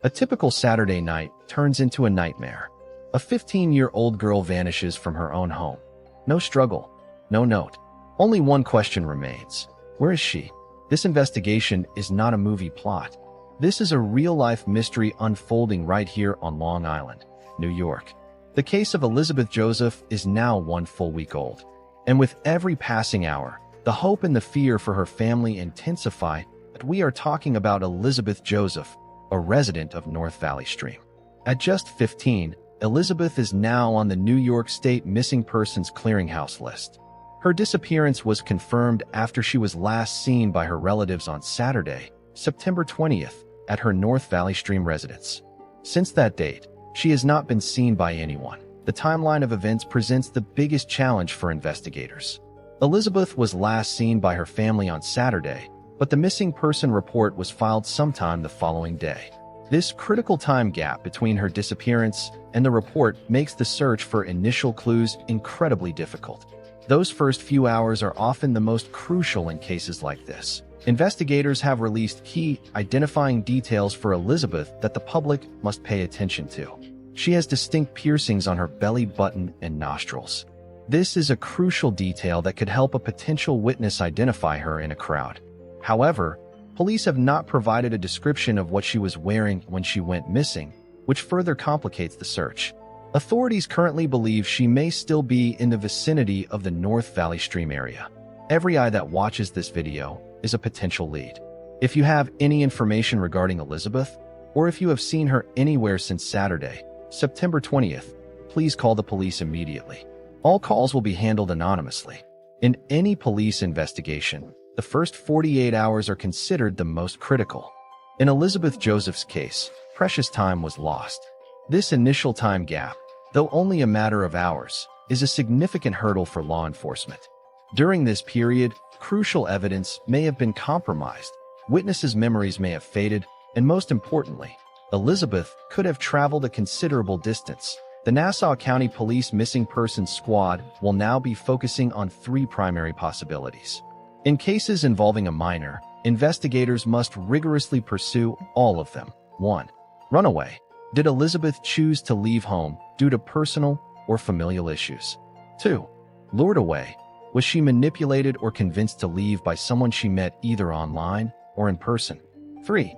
A typical Saturday night turns into a nightmare. A 15-year-old girl vanishes from her own home. No struggle, no note. Only one question remains. Where is she? This investigation is not a movie plot. This is a real-life mystery unfolding right here on Long Island, New York. The case of Elizabeth Joseph is now 1 full week old. And with every passing hour, the hope and the fear for her family intensify. But we are talking about Elizabeth Joseph, a resident of North Valley Stream. At just 15, Elizabeth is now on the New York State Missing Persons Clearinghouse list. Her disappearance was confirmed after she was last seen by her relatives on Saturday, September 20th, at her North Valley Stream residence. Since that date, she has not been seen by anyone. The timeline of events presents the biggest challenge for investigators. Elizabeth was last seen by her family on Saturday, but the missing person report was filed sometime the following day. This critical time gap between her disappearance and the report makes the search for initial clues incredibly difficult. Those first few hours are often the most crucial in cases like this. Investigators have released key identifying details for Elizabeth that the public must pay attention to. She has distinct piercings on her belly button and nostrils. This is a crucial detail that could help a potential witness identify her in a crowd. However, police have not provided a description of what she was wearing when she went missing, which further complicates the search. Authorities currently believe she may still be in the vicinity of the North Valley Stream area. Every eye that watches this video is a potential lead. If you have any information regarding Elizabeth, or if you have seen her anywhere since Saturday, September 20th, please call the police immediately. All calls will be handled anonymously. In any police investigation, the first 48 hours are considered the most critical. In Elizabeth Joseph's case, precious time was lost. This initial time gap, though only a matter of hours, is a significant hurdle for law enforcement. During this period, crucial evidence may have been compromised, witnesses' memories may have faded, and most importantly, Elizabeth could have traveled a considerable distance. The Nassau County Police Missing Persons Squad will now be focusing on 3 primary possibilities. In cases involving a minor, investigators must rigorously pursue all of them. 1. Runaway. Did Elizabeth choose to leave home due to personal or familial issues? 2. Lured away. Was she manipulated or convinced to leave by someone she met either online or in person? 3.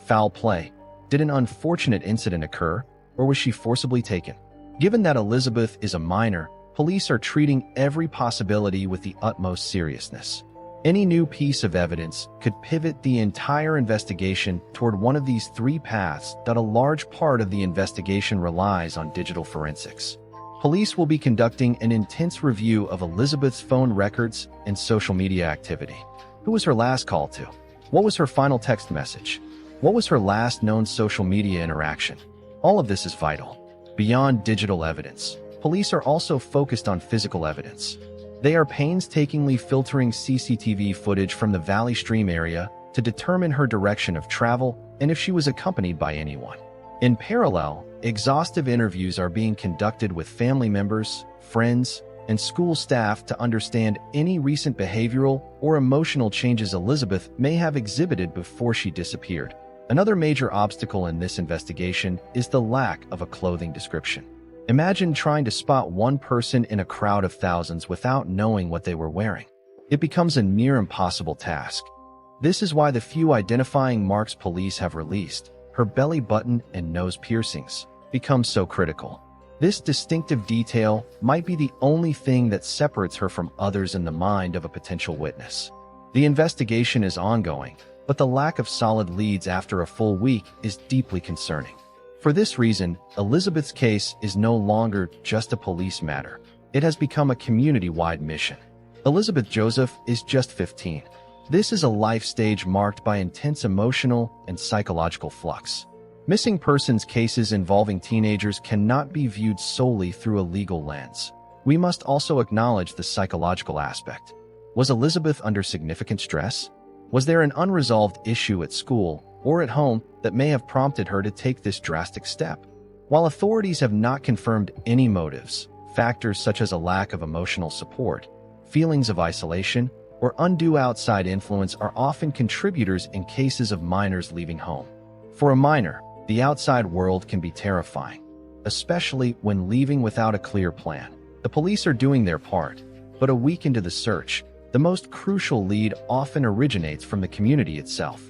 Foul play. Did an unfortunate incident occur, or was she forcibly taken? Given that Elizabeth is a minor, police are treating every possibility with the utmost seriousness. Any new piece of evidence could pivot the entire investigation toward one of these 3 paths. A large part of the investigation relies on digital forensics. Police will be conducting an intense review of Elizabeth's phone records and social media activity. Who was her last call to? What was her final text message? What was her last known social media interaction? All of this is vital. Beyond digital evidence, police are also focused on physical evidence. They are painstakingly filtering CCTV footage from the Valley Stream area to determine her direction of travel and if she was accompanied by anyone. In parallel, exhaustive interviews are being conducted with family members, friends, and school staff to understand any recent behavioral or emotional changes Elizabeth may have exhibited before she disappeared. Another major obstacle in this investigation is the lack of a clothing description. Imagine trying to spot one person in a crowd of thousands without knowing what they were wearing. It becomes a near impossible task. This is why the few identifying marks police have released, her belly button and nose piercings, become so critical. This distinctive detail might be the only thing that separates her from others in the mind of a potential witness. The investigation is ongoing, but the lack of solid leads after a full week is deeply concerning. For this reason, Elizabeth's case is no longer just a police matter. It has become a community-wide mission. Elizabeth Joseph is just 15. This is a life stage marked by intense emotional and psychological flux. Missing persons cases involving teenagers cannot be viewed solely through a legal lens. We must also acknowledge the psychological aspect. Was Elizabeth under significant stress? Was there an unresolved issue at school or at home that may have prompted her to take this drastic step? While authorities have not confirmed any motives, factors such as a lack of emotional support, feelings of isolation, or undue outside influence are often contributors in cases of minors leaving home. For a minor, The outside world can be terrifying, especially when leaving without a clear plan. The police are doing their part, but a week into the search, the most crucial lead often originates from the community itself.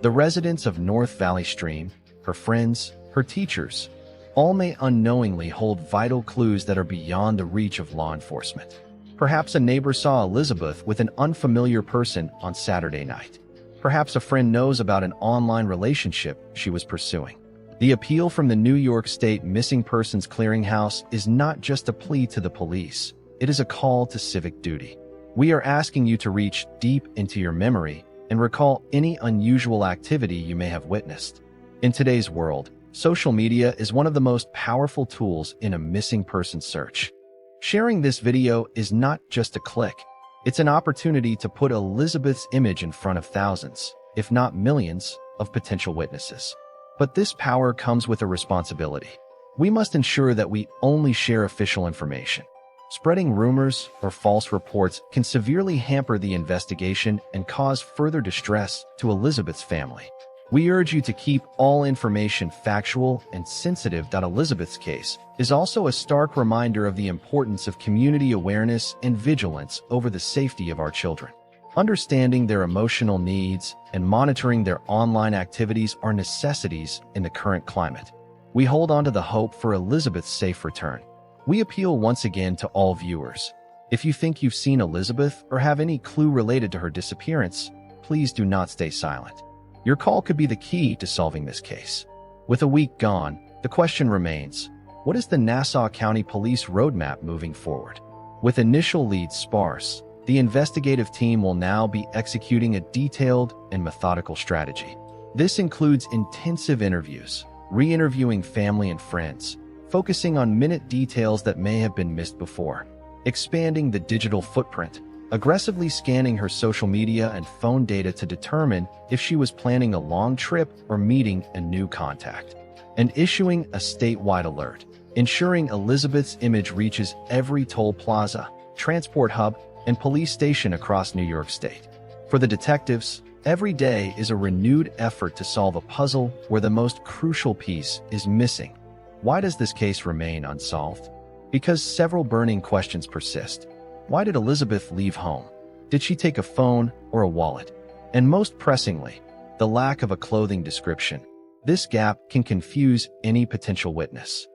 The residents of North Valley Stream, her friends, her teachers, all may unknowingly hold vital clues that are beyond the reach of law enforcement. Perhaps a neighbor saw Elizabeth with an unfamiliar person on Saturday night. Perhaps a friend knows about an online relationship she was pursuing. The appeal from the New York State Missing Persons Clearinghouse is not just a plea to the police, it is a call to civic duty. We are asking you to reach deep into your memory and recall any unusual activity you may have witnessed. In today's world, social media is one of the most powerful tools in a missing person search. Sharing this video is not just a click. It's an opportunity to put Elizabeth's image in front of thousands, if not millions, of potential witnesses. But this power comes with a responsibility. We must ensure that we only share official information. Spreading rumors or false reports can severely hamper the investigation and cause further distress to Elizabeth's family. We urge you to keep all information factual and sensitive. Elizabeth's case is also a stark reminder of the importance of community awareness and vigilance over the safety of our children. Understanding their emotional needs and monitoring their online activities are necessities in the current climate. We hold on to the hope for Elizabeth's safe return. We appeal once again to all viewers. If you think you've seen Elizabeth or have any clue related to her disappearance, please do not stay silent. Your call could be the key to solving this case. With a week gone, the question remains, what is the Nassau County Police roadmap moving forward? With initial leads sparse, the investigative team will now be executing a detailed and methodical strategy. This includes intensive interviews, re-interviewing family and friends, focusing on minute details that may have been missed before, expanding the digital footprint, aggressively scanning her social media and phone data to determine if she was planning a long trip or meeting a new contact, and issuing a statewide alert, ensuring Elizabeth's image reaches every toll plaza, transport hub, and police station across New York State. For the detectives, every day is a renewed effort to solve a puzzle where the most crucial piece is missing. Why does this case remain unsolved? Because several burning questions persist. Why did Elizabeth leave home? Did she take a phone or a wallet? And most pressingly, the lack of a clothing description. This gap can confuse any potential witness.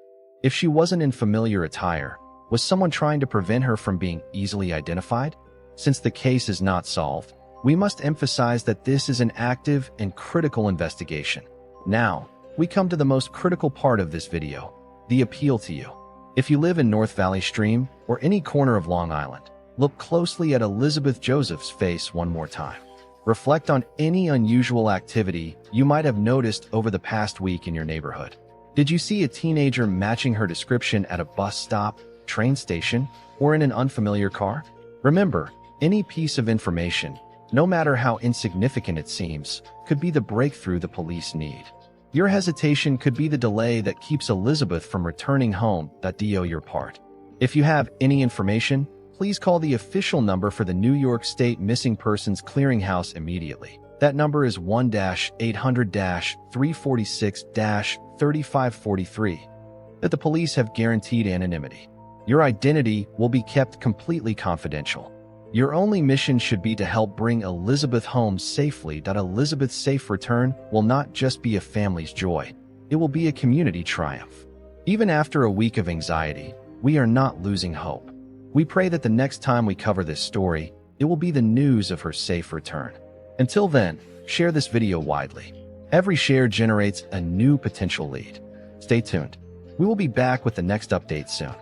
If she wasn't in familiar attire, was someone trying to prevent her from being easily identified? Since the case is not solved, we must emphasize that this is an active and critical investigation. Now, we come to the most critical part of this video, the appeal to you. If you live in North Valley Stream or any corner of Long Island, look closely at Elizabeth Joseph's face one more time. Reflect on any unusual activity you might have noticed over the past week in your neighborhood. Did you see a teenager matching her description at a bus stop, train station, or in an unfamiliar car? Remember, any piece of information, no matter how insignificant it seems, could be the breakthrough the police need. Your hesitation could be the delay that keeps Elizabeth from returning home. Do your part. If you have any information, please call the official number for the New York State Missing Persons Clearinghouse immediately. That number is 1-800-346-3543. That the police have guaranteed anonymity. Your identity will be kept completely confidential. Your only mission should be to help bring Elizabeth home safely. Elizabeth's safe return will not just be a family's joy, it will be a community triumph. Even after a week of anxiety, we are not losing hope. We pray that the next time we cover this story, it will be the news of her safe return. Until then, share this video widely. Every share generates a new potential lead. Stay tuned. We will be back with the next update soon.